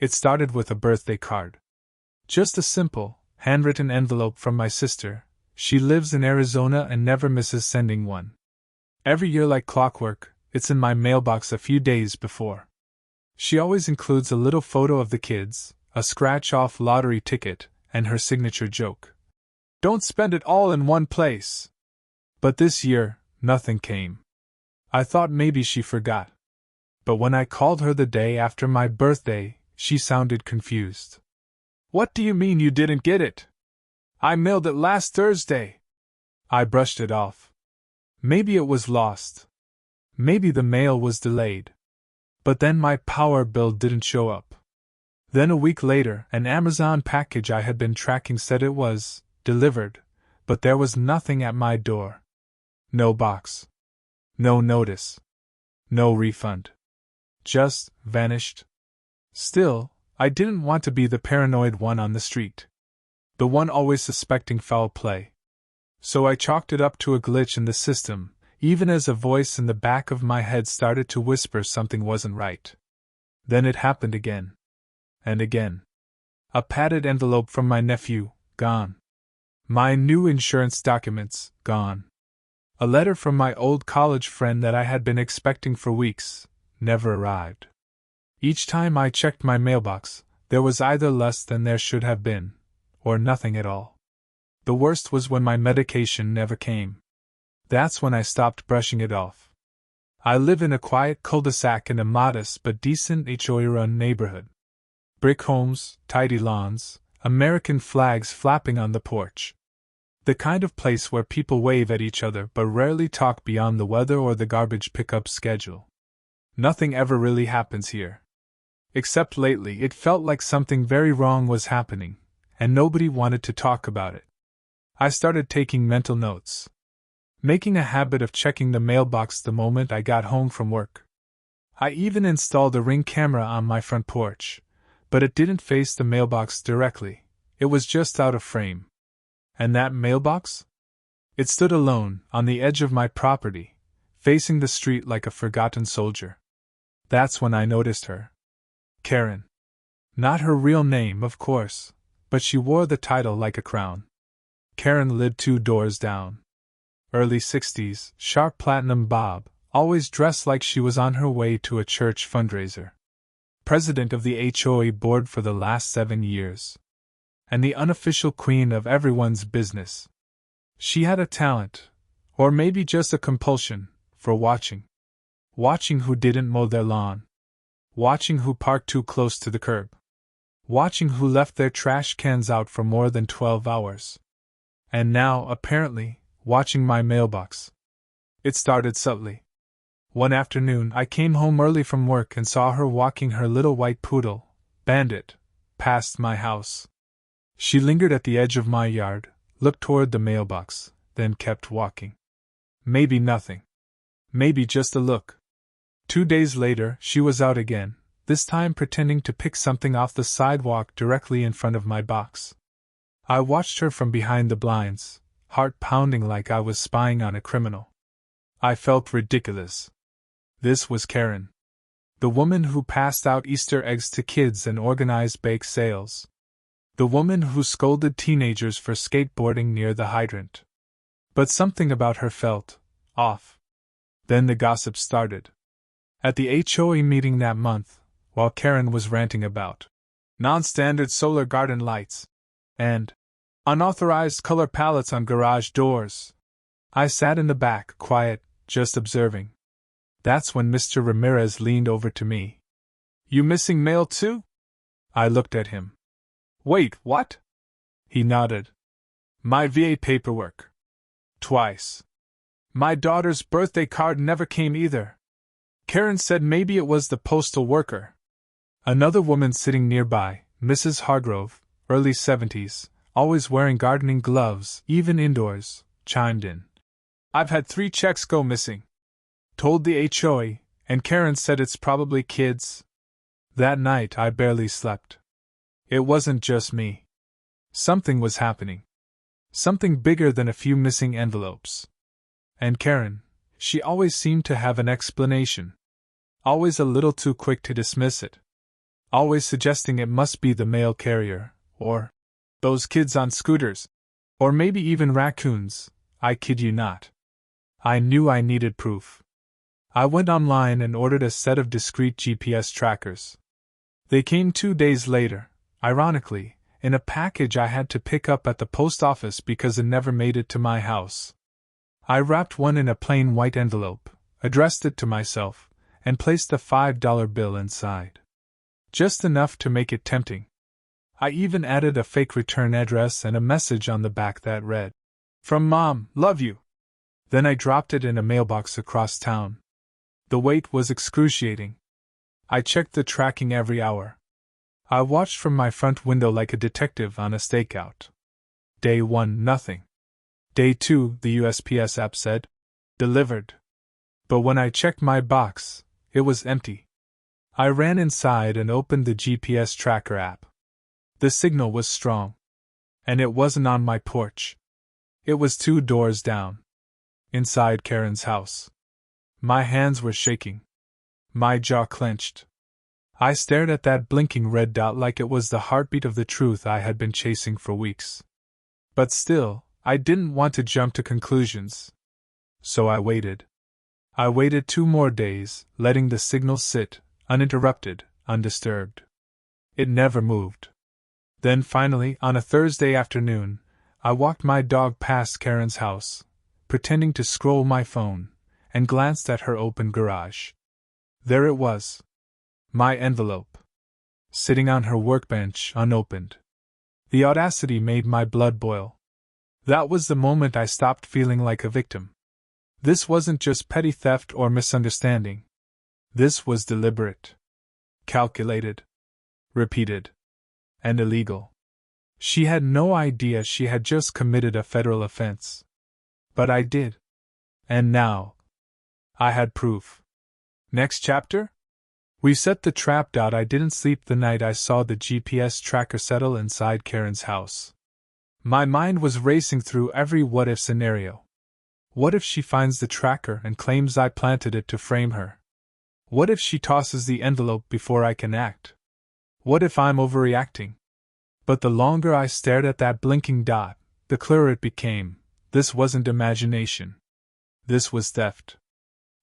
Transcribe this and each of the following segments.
It started with a birthday card. Just a simple, handwritten envelope from my sister. She lives in Arizona and never misses sending one. Every year, like clockwork, it's in my mailbox a few days before. She always includes a little photo of the kids, a scratch-off lottery ticket, and her signature joke. Don't spend it all in one place. But this year, nothing came. I thought maybe she forgot. But when I called her the day after my birthday, she sounded confused. What do you mean you didn't get it? I mailed it last Thursday. I brushed it off. Maybe it was lost. Maybe the mail was delayed. But then my power bill didn't show up. Then a week later, an Amazon package I had been tracking said it was delivered, but there was nothing at my door. No box. No notice. No refund. Just vanished. Still, I didn't want to be the paranoid one on the street. The one always suspecting foul play. So I chalked it up to a glitch in the system, even as a voice in the back of my head started to whisper something wasn't right. Then it happened again. And again. A padded envelope from my nephew, gone. My new insurance documents, gone. A letter from my old college friend that I had been expecting for weeks, never arrived. Each time I checked my mailbox, there was either less than there should have been, or nothing at all. The worst was when my medication never came. That's when I stopped brushing it off. I live in a quiet cul-de-sac in a modest but decent HOA-run neighborhood. Brick homes, tidy lawns, American flags flapping on the porch. The kind of place where people wave at each other but rarely talk beyond the weather or the garbage pickup schedule. Nothing ever really happens here. Except lately it felt like something very wrong was happening, and nobody wanted to talk about it. I started taking mental notes. Making a habit of checking the mailbox the moment I got home from work. I even installed a Ring camera on my front porch, but it didn't face the mailbox directly, it was just out of frame. And that mailbox? It stood alone, on the edge of my property, facing the street like a forgotten soldier. That's when I noticed her. Karen. Not her real name, of course, but she wore the title like a crown. Karen lived 2 doors down. Early 60s, sharp platinum bob, always dressed like she was on her way to a church fundraiser. President of the HOA board for the last 7 years. And the unofficial queen of everyone's business. She had a talent, or maybe just a compulsion, for watching. Watching who didn't mow their lawn. Watching who parked too close to the curb. Watching who left their trash cans out for more than 12 hours. And now, apparently, watching my mailbox. It started subtly. One afternoon I came home early from work and saw her walking her little white poodle, Bandit, past my house. She lingered at the edge of my yard, looked toward the mailbox, then kept walking. Maybe nothing. Maybe just a look. 2 days later, she was out again, this time pretending to pick something off the sidewalk directly in front of my box. I watched her from behind the blinds, heart pounding like I was spying on a criminal. I felt ridiculous. This was Karen. The woman who passed out Easter eggs to kids and organized bake sales. The woman who scolded teenagers for skateboarding near the hydrant. But something about her felt off. Then the gossip started. At the HOA meeting that month, while Karen was ranting about non-standard solar garden lights and unauthorized color palettes on garage doors, I sat in the back, quiet, just observing. That's when Mr. Ramirez leaned over to me. You missing mail too? I looked at him. Wait, what? He nodded. My VA paperwork. Twice. My daughter's birthday card never came either. Karen said maybe it was the postal worker. Another woman sitting nearby, Mrs. Hargrove, early 70s, always wearing gardening gloves, even indoors, chimed in. I've had 3 checks go missing. Told the HOA, and Karen said it's probably kids. That night I barely slept. It wasn't just me. Something was happening. Something bigger than a few missing envelopes. And Karen, she always seemed to have an explanation. Always a little too quick to dismiss it. always suggesting it must be the mail carrier, or those kids on scooters, or maybe even raccoons. I kid you not. I knew I needed proof. I went online and ordered a set of discrete GPS trackers. They came 2 days later, ironically, in a package I had to pick up at the post office because it never made it to my house. I wrapped one in a plain white envelope, addressed it to myself, and placed a $5 bill inside. Just enough to make it tempting. I even added a fake return address and a message on the back that read, "From Mom, love you." Then I dropped it in a mailbox across town. The wait was excruciating. I checked the tracking every hour. I watched from my front window like a detective on a stakeout. Day 1, nothing. Day 2, the USPS app said, "Delivered." But when I checked my box, it was empty. I ran inside and opened the GPS tracker app. The signal was strong. And it wasn't on my porch. It was 2 doors down. Inside Karen's house. My hands were shaking. My jaw clenched. I stared at that blinking red dot like it was the heartbeat of the truth I had been chasing for weeks. But still, I didn't want to jump to conclusions. So I waited. I waited 2 more days, letting the signal sit, uninterrupted, undisturbed. It never moved. Then finally, on a Thursday afternoon, I walked my dog past Karen's house, pretending to scroll my phone, and glanced at her open garage. There it was. My envelope. Sitting on her workbench, unopened. The audacity made my blood boil. That was the moment I stopped feeling like a victim. This wasn't just petty theft or misunderstanding. This was deliberate. Calculated. Repeated. And illegal. She had no idea she had just committed a federal offense. But I did. And now, I had proof. Next chapter? We set the trap. I didn't sleep the night I saw the GPS tracker settle inside Karen's house. My mind was racing through every what-if scenario. What if she finds the tracker and claims I planted it to frame her? What if she tosses the envelope before I can act? What if I'm overreacting? But the longer I stared at that blinking dot, the clearer it became. This wasn't imagination. This was theft.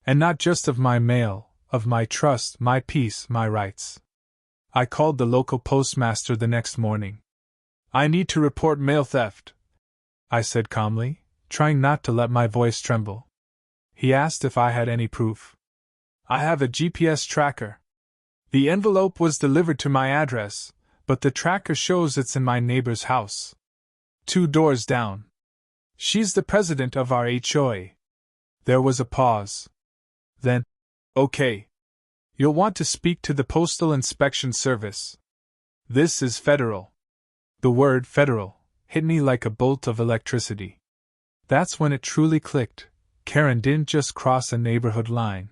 And not just of my mail, of my trust, my peace, my rights. I called the local postmaster the next morning. "I need to report mail theft," I said calmly, trying not to let my voice tremble. He asked if I had any proof. "I have a GPS tracker. The envelope was delivered to my address, but the tracker shows it's in my neighbor's house. 2 doors down. She's the president of our HOA." There was a pause. Then, "Okay. You'll want to speak to the Postal Inspection Service. This is federal." The word federal hit me like a bolt of electricity. That's when it truly clicked. Karen didn't just cross a neighborhood line.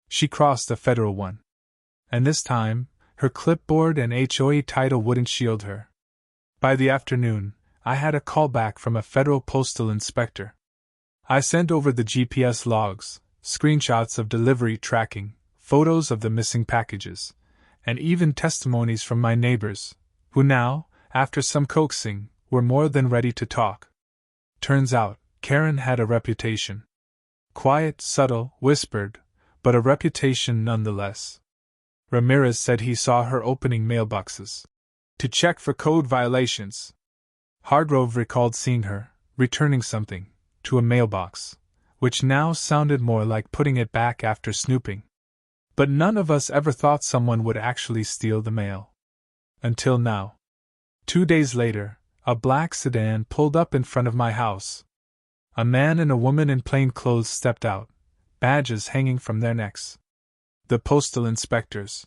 She crossed a federal one. And this time, her clipboard and HOA title wouldn't shield her. By the afternoon, I had a call back from a federal postal inspector. I sent over the GPS logs, screenshots of delivery tracking, photos of the missing packages, and even testimonies from my neighbors, who now, after some coaxing, were more than ready to talk. Turns out, Karen had a reputation. Quiet, subtle, whispered, but a reputation nonetheless. Ramirez said he saw her opening mailboxes to check for code violations. Hargrove recalled seeing her, returning something, to a mailbox, which now sounded more like putting it back after snooping. But none of us ever thought someone would actually steal the mail. Until now. 2 days later, a black sedan pulled up in front of my house. A man and a woman in plain clothes stepped out, badges hanging from their necks. The postal inspectors.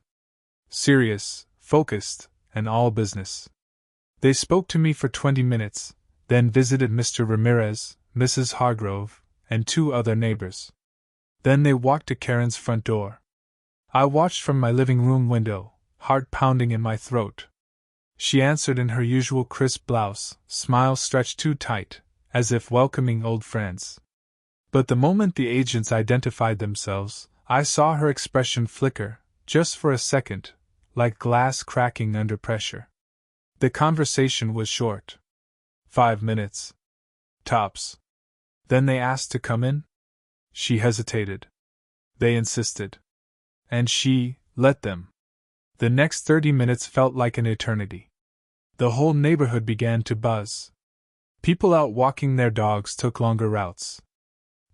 Serious, focused, and all business. They spoke to me for 20 minutes, then visited Mr. Ramirez, Mrs. Hargrove, and 2 other neighbors. Then they walked to Karen's front door. I watched from my living room window, heart pounding in my throat. She answered in her usual crisp blouse, smile stretched too tight, as if welcoming old friends. But the moment the agents identified themselves, I saw her expression flicker, just for a second, like glass cracking under pressure. The conversation was short. 5 minutes. Tops. Then they asked to come in? She hesitated. They insisted. And she let them. The next 30 minutes felt like an eternity. The whole neighborhood began to buzz. People out walking their dogs took longer routes.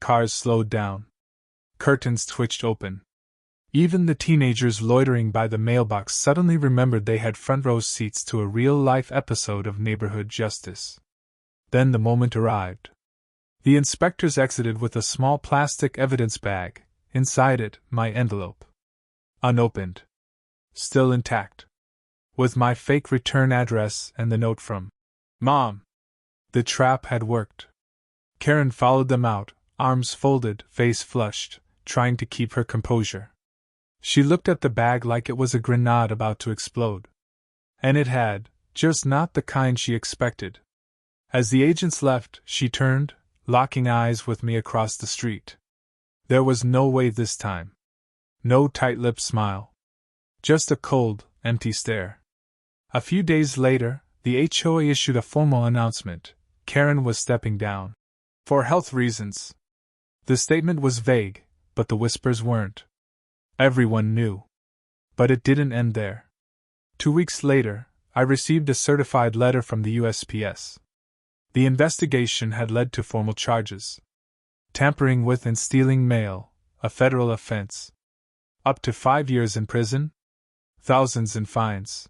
Cars slowed down. Curtains twitched open. Even the teenagers loitering by the mailbox suddenly remembered they had front-row seats to a real-life episode of neighborhood justice. Then the moment arrived. The inspectors exited with a small plastic evidence bag, inside it, my envelope. Unopened. Still intact. With my fake return address and the note from Mom. The trap had worked. Karen followed them out, arms folded, face flushed, trying to keep her composure. She looked at the bag like it was a grenade about to explode. And it had, just not the kind she expected. As the agents left, she turned, locking eyes with me across the street. There was no way this time. No tight-lipped smile. Just a cold, empty stare. A few days later, the HOA issued a formal announcement. Karen was stepping down. For health reasons. The statement was vague, but the whispers weren't. Everyone knew. But it didn't end there. 2 weeks later, I received a certified letter from the USPS. The investigation had led to formal charges. Tampering with and stealing mail, a federal offense. Up to 5 years in prison. Thousands in fines.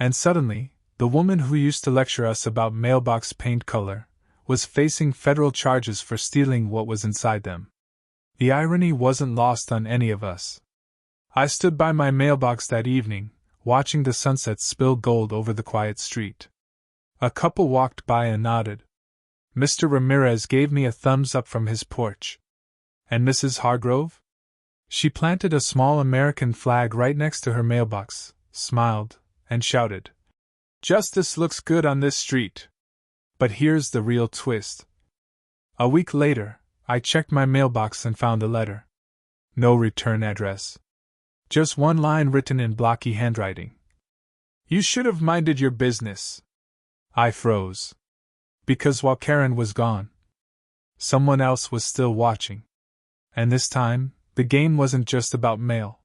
And suddenly, the woman who used to lecture us about mailbox paint color was facing federal charges for stealing what was inside them. The irony wasn't lost on any of us. I stood by my mailbox that evening, watching the sunset spill gold over the quiet street. A couple walked by and nodded. Mr. Ramirez gave me a thumbs up from his porch. And Mrs. Hargrove? She planted a small American flag right next to her mailbox, smiled, and shouted, "Justice looks good on this street." But here's the real twist. A week later, I checked my mailbox and found a letter. No return address. Just one line written in blocky handwriting. "You should have minded your business." I froze. Because while Karen was gone, someone else was still watching. And this time, the game wasn't just about mail.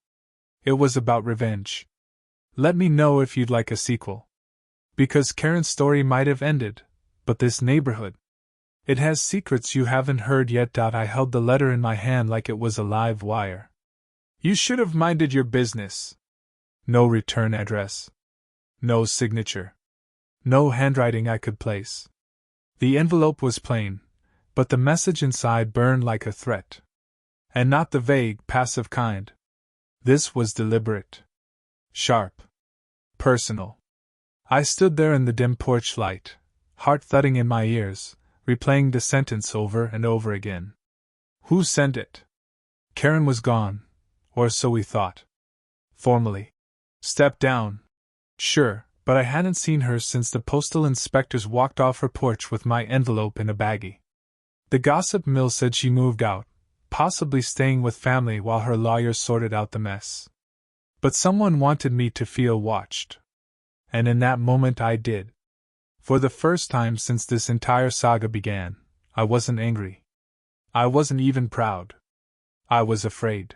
It was about revenge. Let me know if you'd like a sequel. Because Karen's story might have ended, but this neighborhood, it has secrets you haven't heard yet. I held the letter in my hand like it was a live wire. You should have minded your business. No return address. No signature. No handwriting I could place. The envelope was plain, but the message inside burned like a threat. And not the vague, passive kind. This was deliberate. Sharp. Personal. I stood there in the dim porch light, heart thudding in my ears, replaying the sentence over and over again. Who sent it? Karen was gone, or so we thought. Formally. Stepped down. Sure, but I hadn't seen her since the postal inspectors walked off her porch with my envelope in a baggie. The gossip mill said she moved out, possibly staying with family while her lawyers sorted out the mess. But someone wanted me to feel watched. And in that moment I did. For the first time since this entire saga began, I wasn't angry. I wasn't even proud. I was afraid.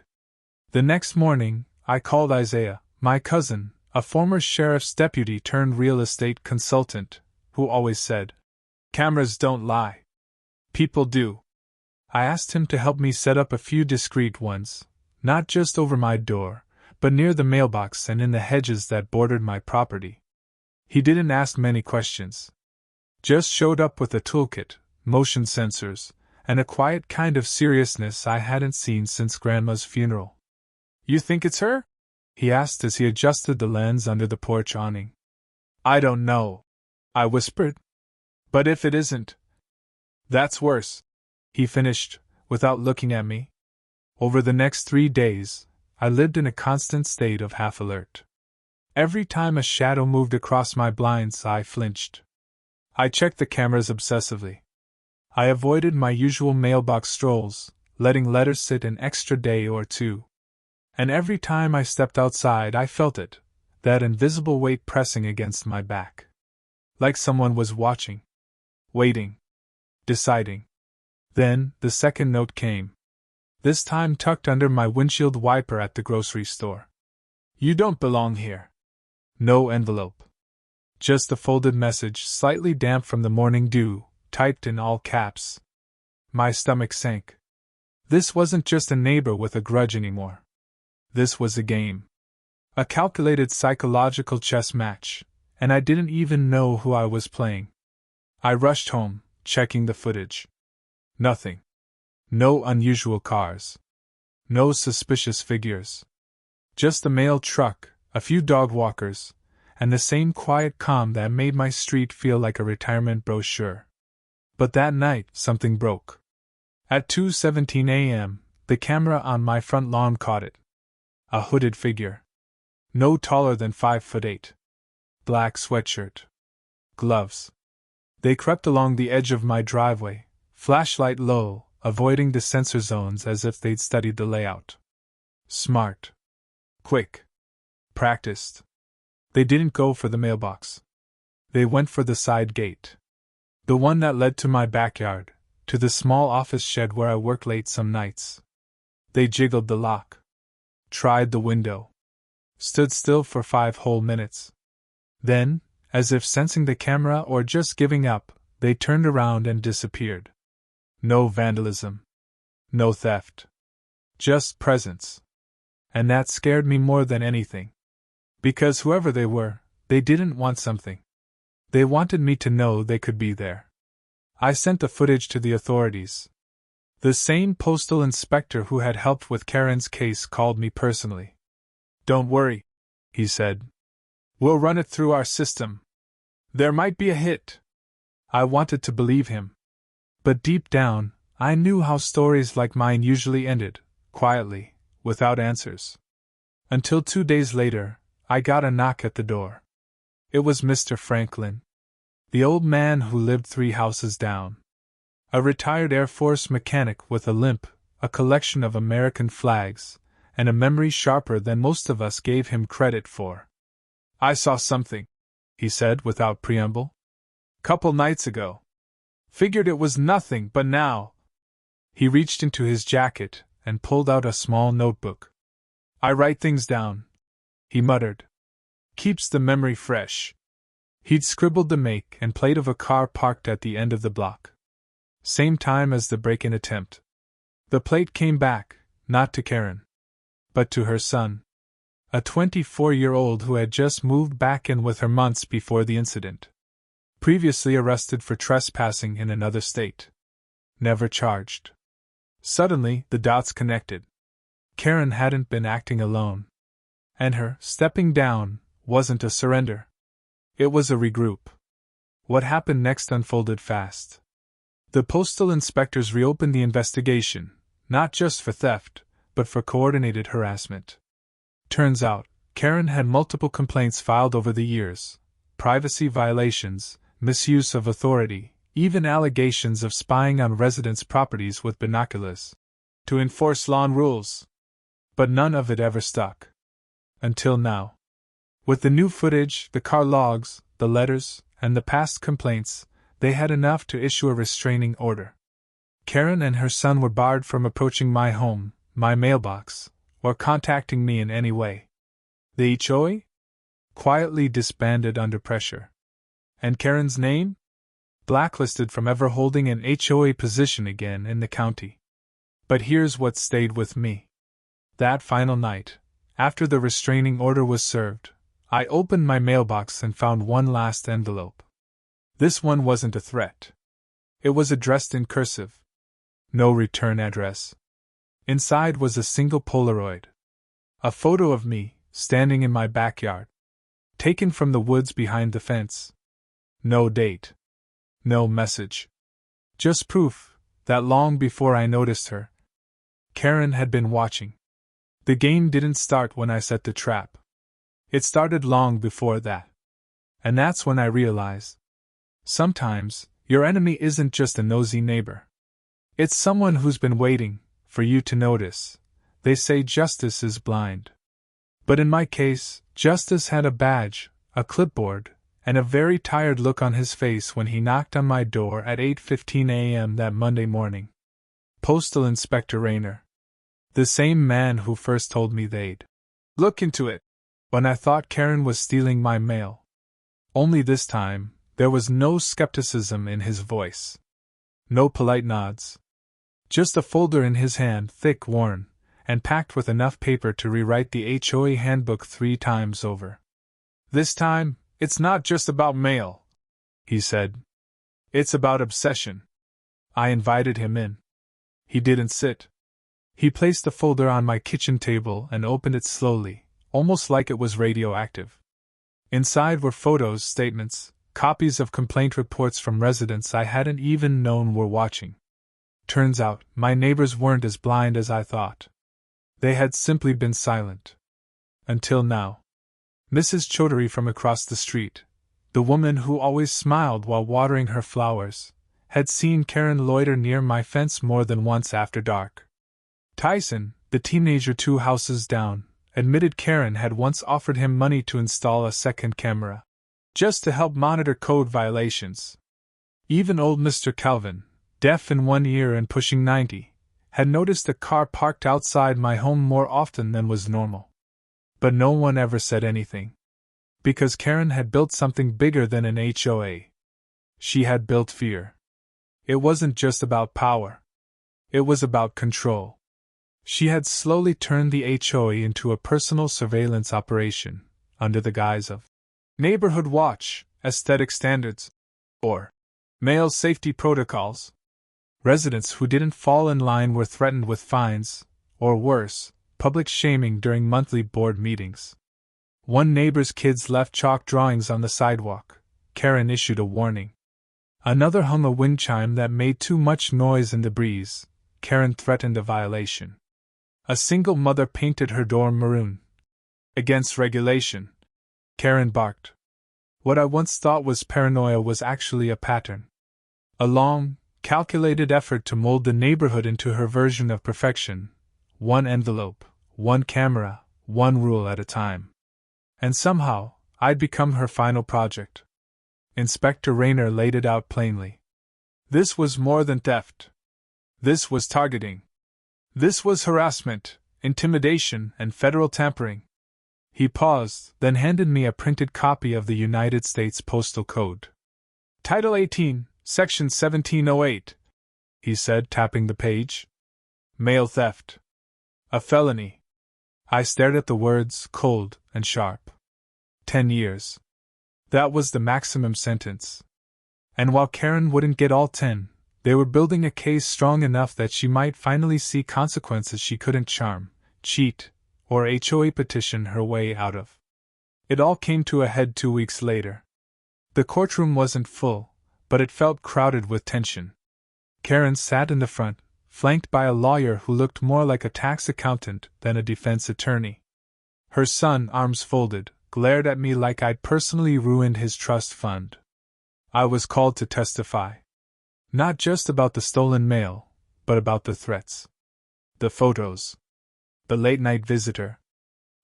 The next morning, I called Isaiah, my cousin, a former sheriff's deputy turned real estate consultant, who always said, "Cameras don't lie. People do." I asked him to help me set up a few discreet ones, not just over my door, but near the mailbox and in the hedges that bordered my property. He didn't ask many questions. Just showed up with a toolkit, motion sensors, and a quiet kind of seriousness I hadn't seen since Grandma's funeral. "You think it's her?" he asked as he adjusted the lens under the porch awning. "I don't know," I whispered. "But if it isn't, that's worse," he finished, without looking at me. Over the next 3 days, I lived in a constant state of half-alert. Every time a shadow moved across my blinds, I flinched. I checked the cameras obsessively. I avoided my usual mailbox strolls, letting letters sit an extra day or two. And every time I stepped outside, I felt it, that invisible weight pressing against my back. Like someone was watching, waiting, deciding. Then, the second note came. This time tucked under my windshield wiper at the grocery store. You don't belong here. No envelope. Just a folded message, slightly damp from the morning dew, typed in all caps. My stomach sank. This wasn't just a neighbor with a grudge anymore. This was a game. A calculated psychological chess match, and I didn't even know who I was playing. I rushed home, checking the footage. Nothing. No unusual cars. No suspicious figures. Just a mail truck, a few dog walkers, and the same quiet calm that made my street feel like a retirement brochure. But that night, something broke. At 2:17 a.m., the camera on my front lawn caught it. A hooded figure. No taller than 5'8". Black sweatshirt. Gloves. They crept along the edge of my driveway, flashlight low, avoiding the sensor zones as if they'd studied the layout. Smart. Quick. Practiced. They didn't go for the mailbox. They went for the side gate. The one that led to my backyard, to the small office shed where I work late some nights. They jiggled the lock. Tried the window. Stood still for 5 whole minutes. Then, as if sensing the camera or just giving up, they turned around and disappeared. No vandalism. No theft. Just presence. And that scared me more than anything. Because whoever they were, they didn't want something. They wanted me to know they could be there. I sent the footage to the authorities. The same postal inspector who had helped with Karen's case called me personally. Don't worry, he said. We'll run it through our system. There might be a hit. I wanted to believe him. But deep down, I knew how stories like mine usually ended, quietly, without answers. Until 2 days later, I got a knock at the door. It was Mr. Franklin, the old man who lived 3 houses down. A retired Air Force mechanic with a limp, a collection of American flags, and a memory sharper than most of us gave him credit for. I saw something, he said without preamble. Couple nights ago. Figured it was nothing, but now. He reached into his jacket and pulled out a small notebook. I write things down, he muttered. Keeps the memory fresh. He'd scribbled the make and plate of a car parked at the end of the block. Same time as the break-in attempt. The plate came back, not to Karen, but to her son, a 24-year-old who had just moved back in with her months before the incident. Previously arrested for trespassing in another state. Never charged. Suddenly, the dots connected. Karen hadn't been acting alone. And her stepping down wasn't a surrender. It was a regroup. What happened next unfolded fast. The postal inspectors reopened the investigation, not just for theft, but for coordinated harassment. Turns out, Karen had multiple complaints filed over the years: privacy violations, misuse of authority, even allegations of spying on residents' properties with binoculars to enforce lawn rules. But none of it ever stuck. Until now. With the new footage, the car logs, the letters, and the past complaints, they had enough to issue a restraining order. Karen and her son were barred from approaching my home, my mailbox, or contacting me in any way. The HOA? Quietly disbanded under pressure. And Karen's name? Blacklisted from ever holding an HOA position again in the county. But here's what stayed with me. That final night, after the restraining order was served, I opened my mailbox and found one last envelope. This one wasn't a threat. It was addressed in cursive. No return address. Inside was a single Polaroid. A photo of me, standing in my backyard. Taken from the woods behind the fence. No date. No message. Just proof that long before I noticed her, Karen had been watching. The game didn't start when I set the trap. It started long before that. And that's when I realized. Sometimes, your enemy isn't just a nosy neighbor. It's someone who's been waiting for you to notice. They say justice is blind. But in my case, Justice had a badge, a clipboard, and a very tired look on his face when he knocked on my door at 8:15 a.m. that Monday morning. Postal Inspector Rayner. The same man who first told me they'd look into it when I thought Karen was stealing my mail. Only this time, there was no skepticism in his voice. No polite nods. Just a folder in his hand, thick, worn, and packed with enough paper to rewrite the HOA handbook 3 times over. This time, it's not just about mail, he said. It's about obsession. I invited him in. He didn't sit. He placed the folder on my kitchen table and opened it slowly, almost like it was radioactive. Inside were photos, statements, copies of complaint reports from residents I hadn't even known were watching. Turns out, my neighbors weren't as blind as I thought. They had simply been silent. Until now. Mrs. Chaudhary from across the street, the woman who always smiled while watering her flowers, had seen Karen loiter near my fence more than once after dark. Tyson, the teenager 2 houses down, admitted Karen had once offered him money to install a second camera, just to help monitor code violations. Even old Mr. Calvin, deaf in one ear and pushing 90, had noticed a car parked outside my home more often than was normal. But no one ever said anything. Because Karen had built something bigger than an HOA. She had built fear. It wasn't just about power. It was about control. She had slowly turned the HOA into a personal surveillance operation, under the guise of neighborhood watch, aesthetic standards, or male safety protocols. Residents who didn't fall in line were threatened with fines, or worse, public shaming during monthly board meetings. One neighbor's kids left chalk drawings on the sidewalk. Karen issued a warning. Another hung a wind chime that made too much noise in the breeze. Karen threatened a violation. A single mother painted her door maroon. Against regulation. Karen barked. What I once thought was paranoia was actually a pattern. A long, calculated effort to mold the neighborhood into her version of perfection. One envelope, one camera, one rule at a time. And somehow, I'd become her final project. Inspector Rayner laid it out plainly. This was more than theft. This was targeting. This was harassment, intimidation, and federal tampering. He paused, then handed me a printed copy of the United States Postal Code. Title 18, Section 1708, he said, tapping the page. Mail theft. A felony. I stared at the words, cold and sharp. 10 years. That was the maximum sentence. And while Karen wouldn't get all 10, they were building a case strong enough that she might finally see consequences she couldn't charm, cheat, or HOA petition her way out of. It all came to a head 2 weeks later. The courtroom wasn't full, but it felt crowded with tension. Karen sat in the front, flanked by a lawyer who looked more like a tax accountant than a defense attorney. Her son, arms folded, glared at me like I'd personally ruined his trust fund. I was called to testify. Not just about the stolen mail, but about the threats. The photos. The late-night visitor.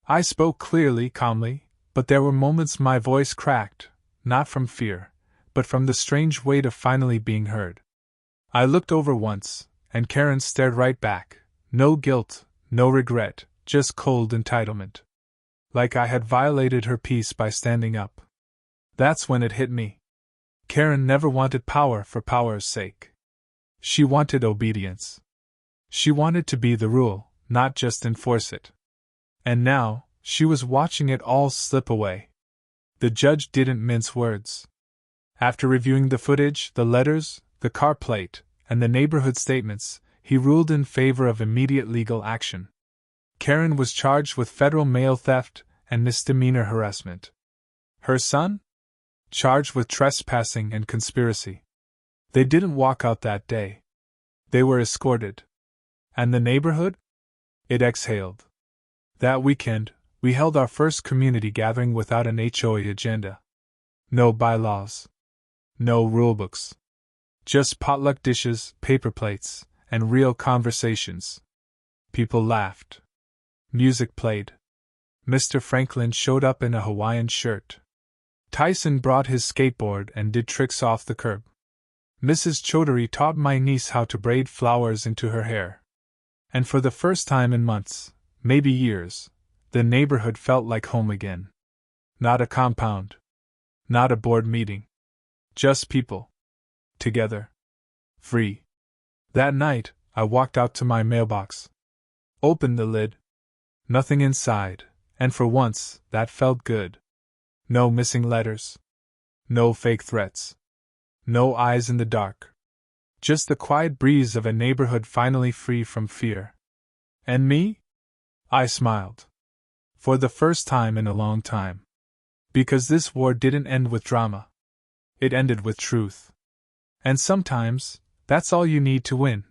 I spoke clearly, calmly, but there were moments my voice cracked, not from fear, but from the strange weight of finally being heard. I looked over once, and Karen stared right back. No guilt, no regret, just cold entitlement. Like I had violated her peace by standing up. That's when it hit me. Karen never wanted power for power's sake. She wanted obedience. She wanted to be the rule, not just enforce it. And now, she was watching it all slip away. The judge didn't mince words. After reviewing the footage, the letters, the car plate, and the neighborhood statements, he ruled in favor of immediate legal action. Karen was charged with federal mail theft and misdemeanor harassment. Her son? Charged with trespassing and conspiracy. They didn't walk out that day. They were escorted. And the neighborhood? It exhaled. That weekend, we held our first community gathering without an HOA agenda. No bylaws. No rulebooks. Just potluck dishes, paper plates, and real conversations. People laughed. Music played. Mr. Franklin showed up in a Hawaiian shirt. Tyson brought his skateboard and did tricks off the curb. Mrs. Chaudhary taught my niece how to braid flowers into her hair. And for the first time in months, maybe years, the neighborhood felt like home again. Not a compound. Not a board meeting. Just people. Together. Free. That night, I walked out to my mailbox. Opened the lid. Nothing inside, and for once, that felt good. No missing letters. No fake threats. No eyes in the dark. Just the quiet breeze of a neighborhood finally free from fear. And me? I smiled. For the first time in a long time. Because this war didn't end with drama. It ended with truth. And sometimes, that's all you need to win.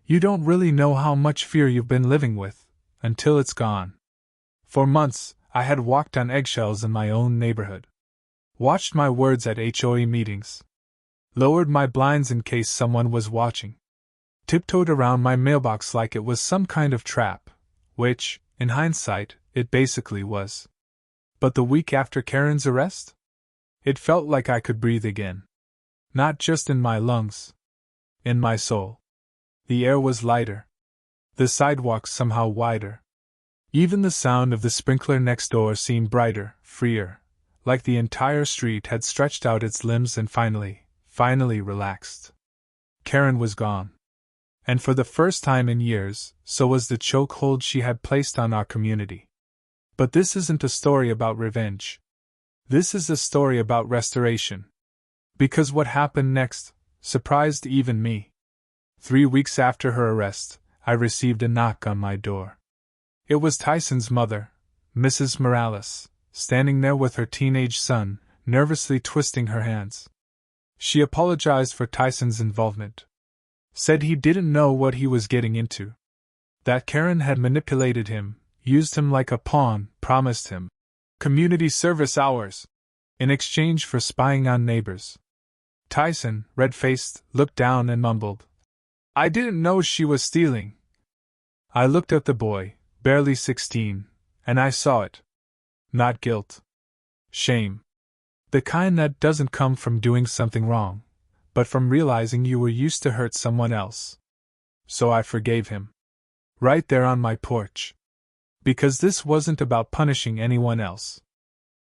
You don't really know how much fear you've been living with, until it's gone. For months, I had walked on eggshells in my own neighborhood. Watched my words at HOA meetings. Lowered my blinds in case someone was watching. Tiptoed around my mailbox like it was some kind of trap, which, in hindsight, it basically was. But the week after Karen's arrest? It felt like I could breathe again. Not just in my lungs. In my soul. The air was lighter. The sidewalks somehow wider. Even the sound of the sprinkler next door seemed brighter, freer, like the entire street had stretched out its limbs and finally relaxed. Karen was gone. And for the first time in years, so was the chokehold she had placed on our community. But this isn't a story about revenge. This is a story about restoration. Because what happened next surprised even me. 3 weeks after her arrest, I received a knock on my door. It was Tyson's mother, Mrs. Morales, standing there with her teenage son, nervously twisting her hands. She apologized for Tyson's involvement. Said he didn't know what he was getting into. That Karen had manipulated him, used him like a pawn, promised him community service hours in exchange for spying on neighbors. Tyson, red-faced, looked down and mumbled, "I didn't know she was stealing." I looked at the boy, barely 16, and I saw it. Not guilt. Shame. The kind that doesn't come from doing something wrong, but from realizing you were used to hurt someone else. So I forgave him. Right there on my porch. Because this wasn't about punishing anyone else.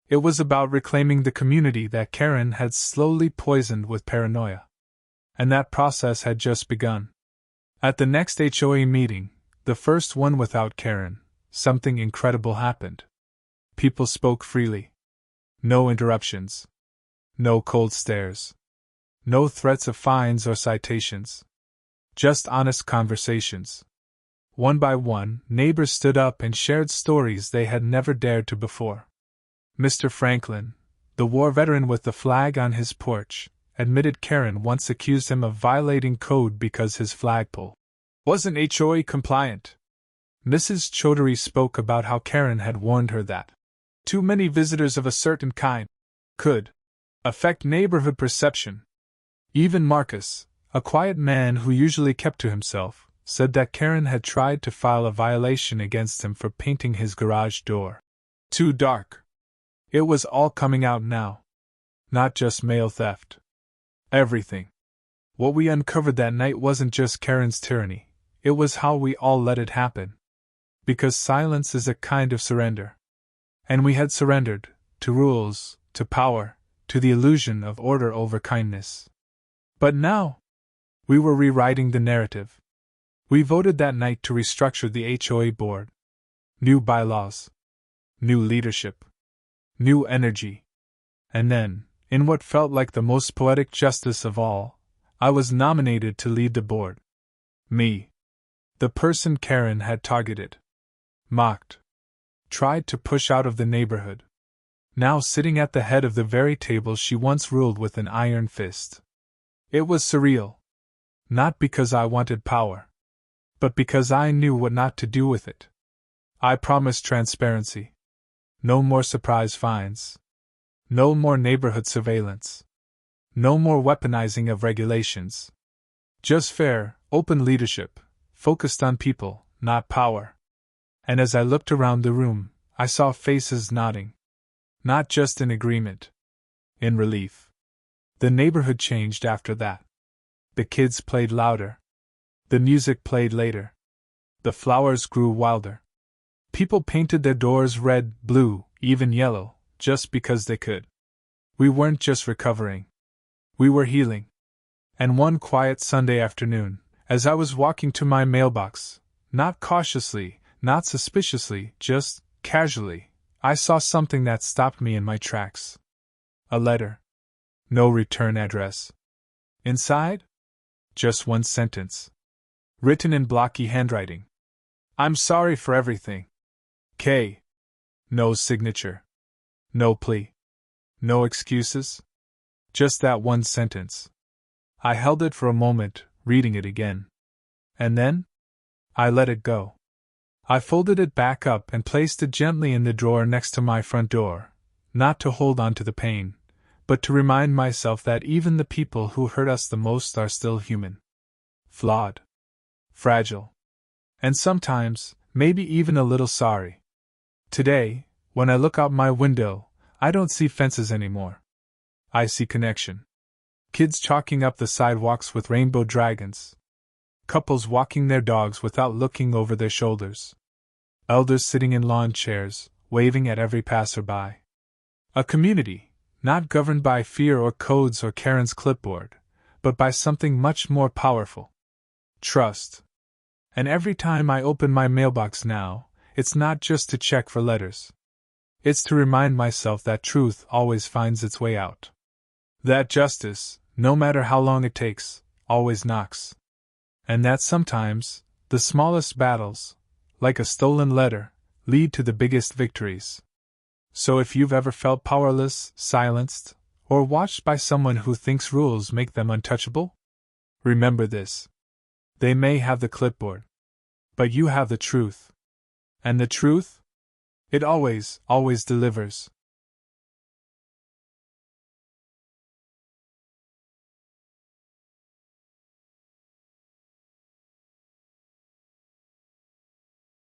It was about reclaiming the community that Karen had slowly poisoned with paranoia. And that process had just begun. At the next HOA meeting, the first one without Karen, something incredible happened. People spoke freely. No interruptions. No cold stares. No threats of fines or citations. Just honest conversations. One by one, neighbors stood up and shared stories they had never dared to before. Mr. Franklin, the war veteran with the flag on his porch, admitted Karen once accused him of violating code because his flagpole wasn't HOA compliant. Mrs. Chaudhary spoke about how Karen had warned her that too many visitors of a certain kind could affect neighborhood perception. Even Marcus, a quiet man who usually kept to himself, said that Karen had tried to file a violation against him for painting his garage door too dark. It was all coming out now. Not just mail theft. Everything. What we uncovered that night wasn't just Karen's tyranny, it was how we all let it happen. Because silence is a kind of surrender. And we had surrendered, to rules, to power, to the illusion of order over kindness. But now, we were rewriting the narrative. We voted that night to restructure the HOA board. New bylaws. New leadership. New energy. And then, in what felt like the most poetic justice of all, I was nominated to lead the board. Me. The person Karen had targeted. Mocked. Tried to push out of the neighborhood. Now sitting at the head of the very table she once ruled with an iron fist. It was surreal. Not because I wanted power. But because I knew what not to do with it. I promised transparency. No more surprise fines. No more neighborhood surveillance. No more weaponizing of regulations. Just fair, open leadership, focused on people, not power. And as I looked around the room, I saw faces nodding. Not just in agreement. In relief. The neighborhood changed after that. The kids played louder. The music played later. The flowers grew wilder. People painted their doors red, blue, even yellow, just because they could. We weren't just recovering. We were healing. And one quiet Sunday afternoon, as I was walking to my mailbox, not cautiously, not suspiciously, just casually, I saw something that stopped me in my tracks. A letter. No return address. Inside? Just one sentence. Written in blocky handwriting. I'm sorry for everything. K. No signature. No plea. No excuses. Just that one sentence. I held it for a moment, reading it again. And then? I let it go. I folded it back up and placed it gently in the drawer next to my front door, not to hold on to the pain, but to remind myself that even the people who hurt us the most are still human. Flawed. Fragile. And sometimes, maybe even a little sorry. Today, when I look out my window, I don't see fences anymore. I see connection. Kids chalking up the sidewalks with rainbow dragons. Couples walking their dogs without looking over their shoulders. Elders sitting in lawn chairs, waving at every passerby. A community, not governed by fear or codes or Karen's clipboard, but by something much more powerful. Trust. And every time I open my mailbox now, it's not just to check for letters. It's to remind myself that truth always finds its way out. That justice, no matter how long it takes, always knocks. And that sometimes, the smallest battles, like a stolen letter, lead to the biggest victories. So if you've ever felt powerless, silenced, or watched by someone who thinks rules make them untouchable, remember this. They may have the clipboard, but you have the truth. And the truth? It always, always delivers.